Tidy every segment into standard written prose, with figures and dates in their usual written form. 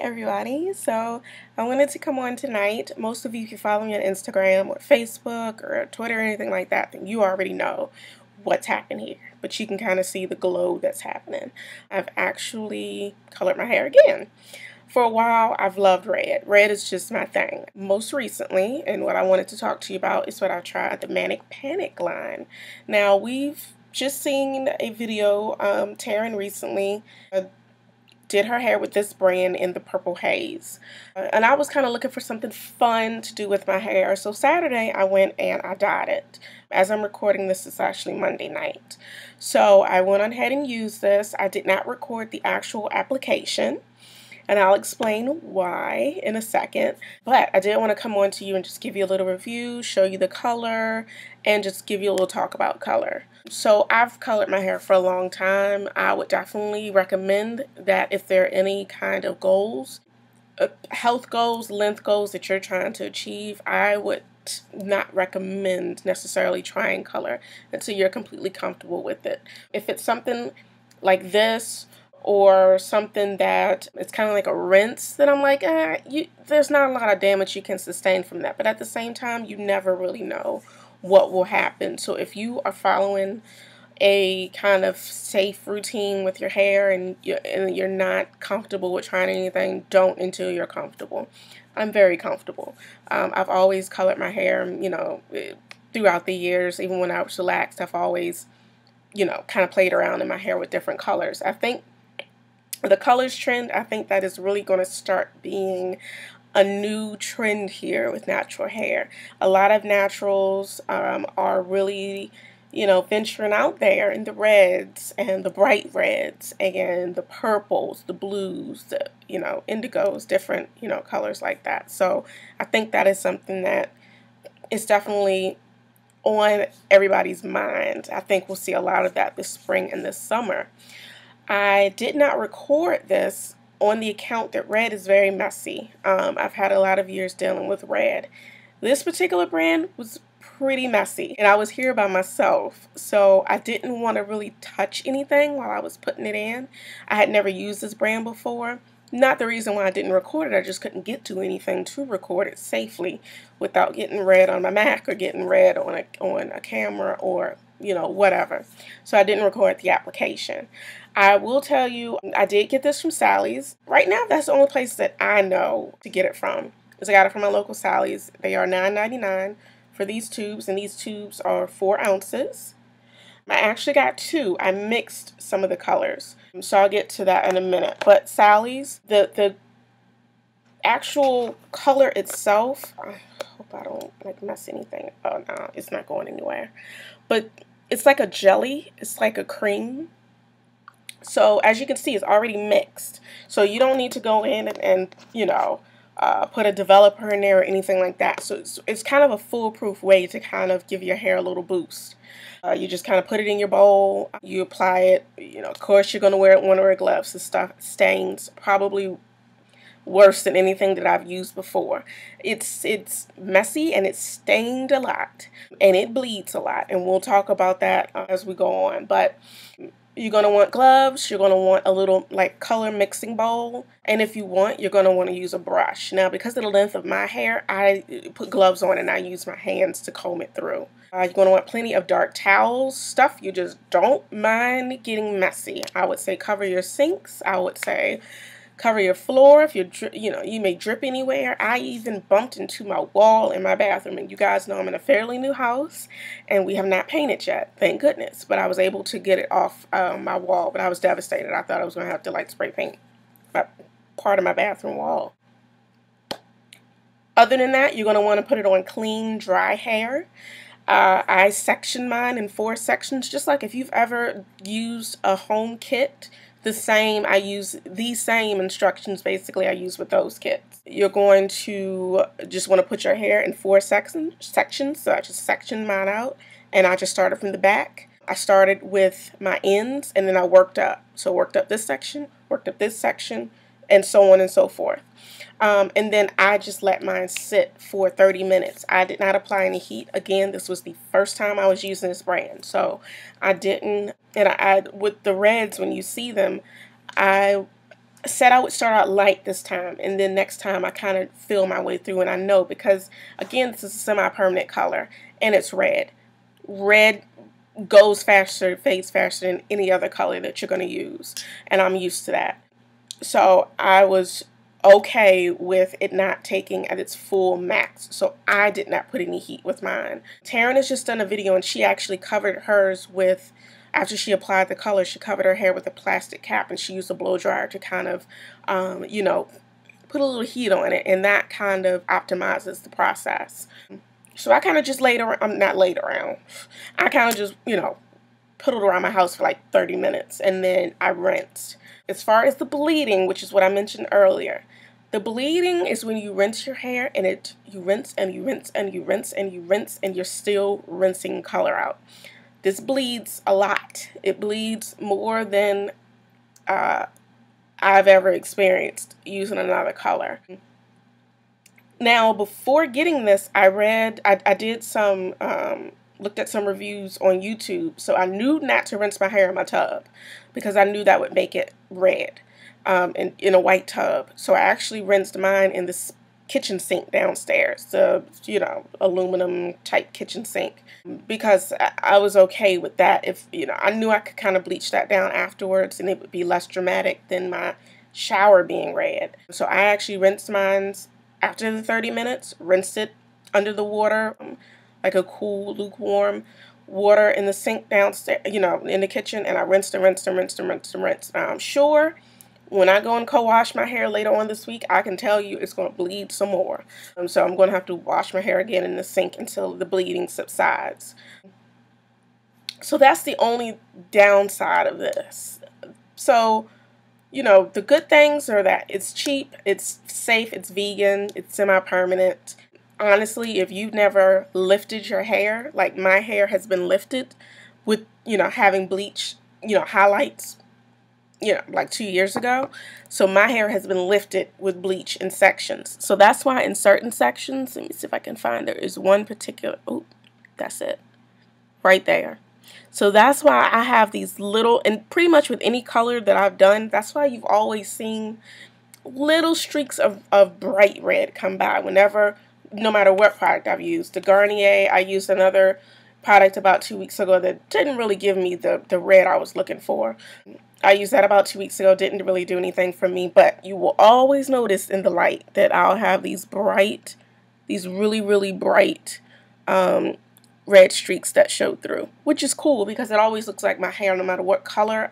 everybody. So I wanted to come on tonight. Most of you, if you follow me on Instagram or Facebook or Twitter or anything like that, then you already know what's happening here. But you can kind of see the glow that's happening. I've actually colored my hair again. For a while, I've loved red. Red is just my thing. Most recently, and what I wanted to talk to you about is what I've tried, the Manic Panic line. Now, we've just seen a video, Taryn recently did her hair with this brand in the Purple Haze. And I was kind of looking for something fun to do with my hair. So Saturday, I went and I dyed it. As I'm recording this, it's actually Monday night. So I went on ahead and used this. I did not record the actual application, and I'll explain why in a second. But I did want to come on to you and just give you a little review, show you the color, and just give you a little talk about color. So I've colored my hair for a long time. I would definitely recommend that if there are any kind of goals, health goals, length goals that you're trying to achieve, I would not recommend necessarily trying color until you're completely comfortable with it. If it's something like this, or something that it's kind of like a rinse, that I'm like, there's not a lot of damage you can sustain from that. But at the same time, you never really know what will happen. So if you are following a kind of safe routine with your hair and you're not comfortable with trying anything, don't until you're comfortable. I'm very comfortable. I've always colored my hair, throughout the years. Even when I was relaxed, I've always, kind of played around in my hair with different colors. I think the colors trend, I think that is really going to start being a new trend here with natural hair. A lot of naturals are really, venturing out there in the reds and the bright reds and the purples, the blues, the, indigos, different, colors like that. So I think that is something that is definitely on everybody's mind. I think we'll see a lot of that this spring and this summer. I did not record this on the account that red is very messy. I've had a lot of years dealing with red. This particular brand was pretty messy, and I was here by myself, so I didn't want to really touch anything while I was putting it in. I had never used this brand before. Not the reason why I didn't record it, I just couldn't get to anything to record it safely without getting red on my Mac or getting red on a camera or whatever. So I didn't record the application. I will tell you, I did get this from Sally's. Right now, that's the only place that I know to get it from. Because I got it from my local Sally's. They are $9.99 for these tubes, and these tubes are 4 ounces. I actually got 2. I mixed some of the colors, so I'll get to that in a minute. But Sally's, the actual color itself, I hope I don't mess anything. Oh no, it's not going anywhere. But it's like a jelly. It's like a cream. So as you can see, it's already mixed. So you don't need to go in and put a developer in there or anything like that. So it's kind of a foolproof way to kind of give your hair a little boost. You just kind of put it in your bowl. You apply it. Of course, you're going to want to wear gloves. This stuff stains probably worse than anything that I've used before. It's messy and it's stained a lot and it bleeds a lot. And we'll talk about that as we go on. But you're going to want gloves, you're going to want a little color mixing bowl, and if you want, you're going to want to use a brush. Now, because of the length of my hair, I put gloves on and I use my hands to comb it through. You're going to want plenty of dark towels, stuff you just don't mind getting messy. I would say cover your sinks. I would say cover your floor if you may drip anywhere. I even bumped into my wall in my bathroom, and you guys know I'm in a fairly new house and we have not painted yet, thank goodness. But I was able to get it off my wall, but I was devastated. I thought I was going to have to spray paint part of my bathroom wall. Other than that, you're going to want to put it on clean, dry hair. I section mine in 4 sections, just like if you've ever used a home kit. I use these same instructions basically I use with those kits. You're going to just want to put your hair in 4 sections. So I just sectioned mine out, and I just started from the back. I started with my ends, and then I worked up. So worked up this section, worked up this section, and so on and so forth. And then I just let mine sit for 30 minutes. I did not apply any heat. Again, this was the first time I was using this brand. So I didn't, and with the reds, when you see them, I said I would start out light this time, and then next time I kind of feel my way through, and I know because, again, this is a semi-permanent color, and it's red. Red goes faster, fades faster than any other color that you're going to use, and I'm used to that. So I was okay with it not taking at its full max, so I did not put any heat with mine. Taryn has just done a video, and she actually covered hers with, after she applied the color, she covered her hair with a plastic cap, and she used a blow dryer to kind of, you know, put a little heat on it, and that kind of optimizes the process. So I kind of just laid around, not laid around, I kind of just, you know, piddled around my house for like 30 minutes, and then I rinsed. As far as the bleeding, which is what I mentioned earlier, the bleeding is when you rinse your hair and you rinse and you rinse and you rinse and you rinse and you're still rinsing color out. This bleeds a lot. It bleeds more than I've ever experienced using another color. Now, before getting this, I did some, looked at some reviews on YouTube, so I knew not to rinse my hair in my tub because I knew that would make it red in a white tub. So I actually rinsed mine in this kitchen sink downstairs, the, you know, aluminum type kitchen sink, because I was okay with that. If, you know, I knew I could kind of bleach that down afterwards and it would be less dramatic than my shower being red. So I actually rinsed mine after the 30 minutes, rinsed it under the water, like a cool, lukewarm water in the sink downstairs, you know, in the kitchen, and I rinsed and rinsed and rinsed and rinsed and rinsed. I'm sure when I go and co-wash my hair later on this week, I can tell you it's going to bleed some more. So I'm going to have to wash my hair again in the sink until the bleeding subsides. So that's the only downside of this. So, you know, the good things are that it's cheap, it's safe, it's vegan, it's semi-permanent. Honestly, if you've never lifted your hair, like my hair has been lifted with, you know, having bleach, you know, highlights, you know, like 2 years ago. So my hair has been lifted with bleach in sections. So that's why in certain sections, let me see if I can find, there is one particular, oh, that's it, right there. So that's why I have these little, and pretty much with any color that I've done, that's why you've always seen little streaks of bright red come by whenever, no matter what product I've used. The Garnier, I used another product about 2 weeks ago that didn't really give me the red I was looking for. I used that about 2 weeks ago, didn't really do anything for me, but you will always notice in the light that I'll have these bright, these really, really bright red streaks that show through, which is cool because it always looks like my hair, no matter what color,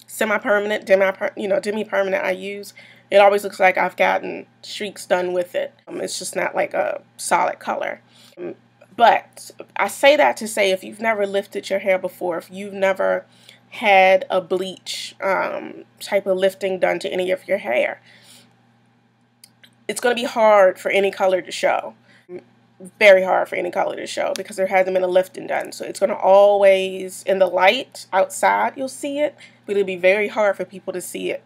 semi-permanent, demi-permanent I use, it always looks like I've gotten streaks done with it. It's just not like a solid color. But I say that to say, if you've never lifted your hair before, if you've never had a bleach type of lifting done to any of your hair, it's going to be hard for any color to show. Very hard for any color to show because there hasn't been a lifting done. So it's going to always, in the light outside, you'll see it, but it'll be very hard for people to see it,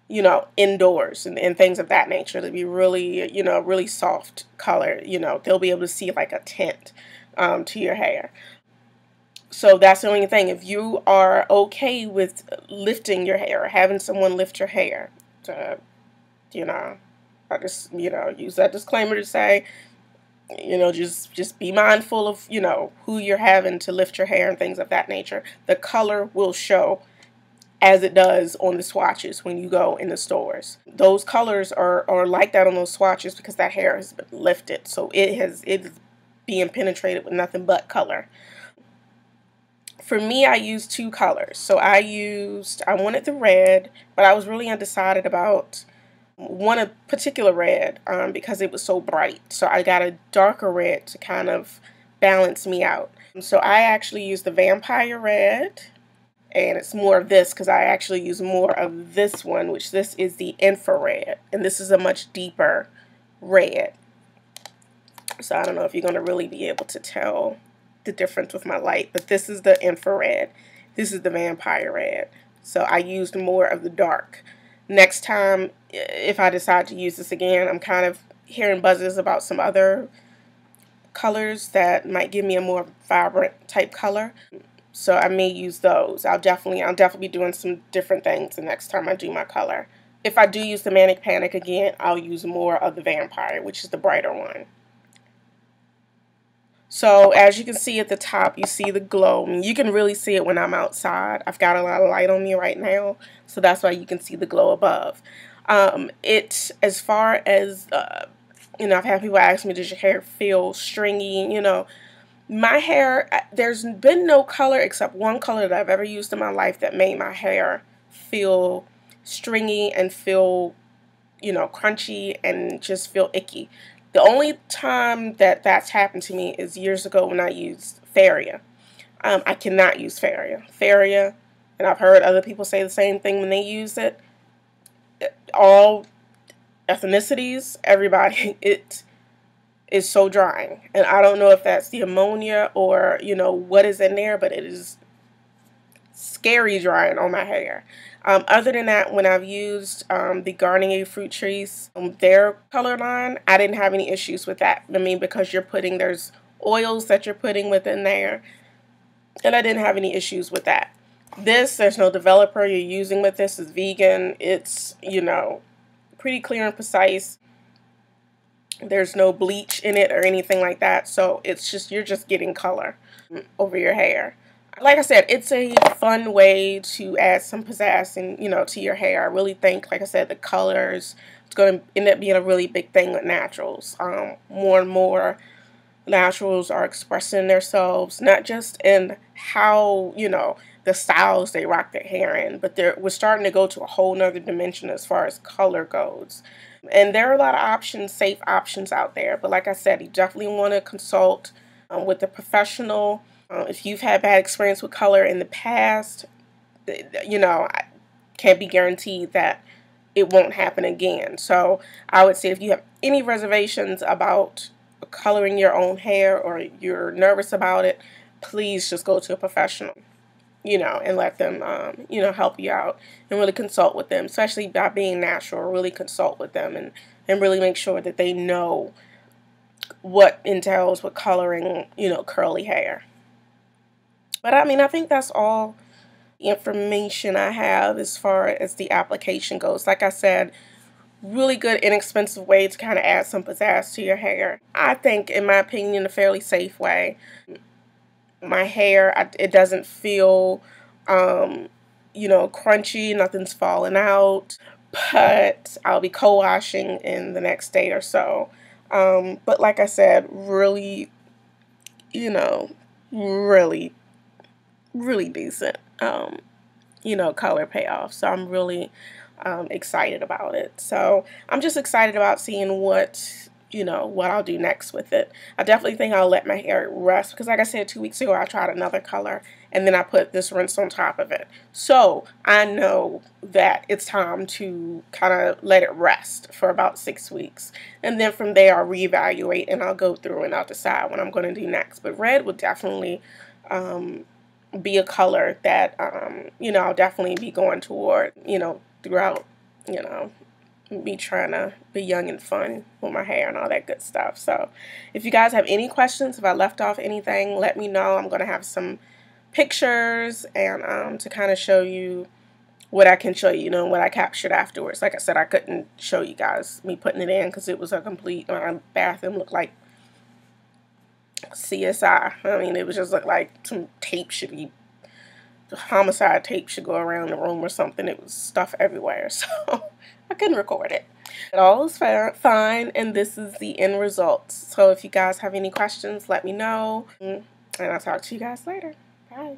you know, indoors and things of that nature. It'll be really, you know, really soft color. You know, they'll be able to see like a tint to your hair. So that's the only thing. If you are okay with lifting your hair or having someone lift your hair, you know, I just, you know, use that disclaimer to say, you know, just be mindful of, you know, who you're having to lift your hair and things of that nature. The color will show as it does on the swatches when you go in the stores. Those colors are like that on those swatches because that hair has been lifted. So it's being penetrated with nothing but color. For me, I used two colors. So I wanted the red, but I was really undecided about one particular red because it was so bright. So I got a darker red to kind of balance me out. So I actually used the Vampire Red, and it's more of this because I actually use more of this one, which this is the Infrared, and this is a much deeper red. So I don't know if you're going to really be able to tell the difference with my light, but this is the Infrared. This is the Vampire Red. So I used more of the dark. Next time, if I decide to use this again, I'm kind of hearing buzzes about some other colors that might give me a more vibrant type color. So I may use those. I'll definitely be doing some different things the next time I do my color. if I do use the Manic Panic again, I'll use more of the Vampire, which is the brighter one. So as you can see at the top, you see the glow. I mean, you can really see it when I'm outside. I've got a lot of light on me right now, so that's why you can see the glow above. As far as, I've had people ask me, does your hair feel stringy? My hair, there's been no color except one color that I've ever used in my life that made my hair feel stringy and feel, crunchy and just feel icky. The only time that that's happened to me is years ago when I used Faria. I cannot use Faria, and I've heard other people say the same thing when they use it. All ethnicities, everybody, it is so drying. And I don't know if that's the ammonia or, what is in there, but it is scary drying on my hair. Other than that, when I've used the Garnier Fruit Trees, their color line, I didn't have any issues with that. I mean, because there's oils that you're putting within there, and I didn't have any issues with that. There's no developer you're using with this. It's vegan. It's, pretty clear and precise. There's no bleach in it or anything like that. So it's just, you're just getting color over your hair. Like I said, it's a fun way to add some pizzazz and, to your hair. I really think, like I said, the colors, it's going to end up being a really big thing with naturals. More and more naturals are expressing themselves, not just in how, the styles they rock their hair in, but we're starting to go to a whole nother dimension as far as color goes. And there are a lot of options, safe options out there. But like I said, you definitely want to consult with a professional. If you've had bad experience with color in the past, I can't be guaranteed that it won't happen again. So I would say if you have any reservations about coloring your own hair or you're nervous about it, please just go to a professional, and let them, help you out and really consult with them, especially by being natural. Really consult with them and really make sure that they know what entails with coloring, curly hair. But I mean, I think that's all the information I have as far as the application goes. Like I said, really good, inexpensive way to kind of add some pizzazz to your hair. I think, in my opinion, a fairly safe way. My hair, it doesn't feel, crunchy. Nothing's falling out. But I'll be co-washing in the next day or so. But like I said, really, really really decent, color payoff. So I'm really excited about it. So I'm just excited about seeing what I'll do next with it. I definitely think I'll let my hair rest because, like I said, 2 weeks ago I tried another color and then I put this rinse on top of it. So I know that it's time to kind of let it rest for about 6 weeks. And then from there I'll reevaluate and I'll go through and I'll decide what I'm going to do next. But red would definitely be a color that, I'll definitely be going toward, throughout, me trying to be young and fun with my hair and all that good stuff. So if you guys have any questions, if I left off anything, let me know. I'm going to have some pictures and to kind of show you what I can show you, what I captured afterwards. Like I said, I couldn't show you guys me putting it in because it was a complete, my bathroom looked like CSI. I mean, it was just like some tape should be, homicide tape should go around the room or something. It was stuff everywhere, so I couldn't record it. It all is fine, and this is the end result. So if you guys have any questions, let me know, and I'll talk to you guys later. Bye.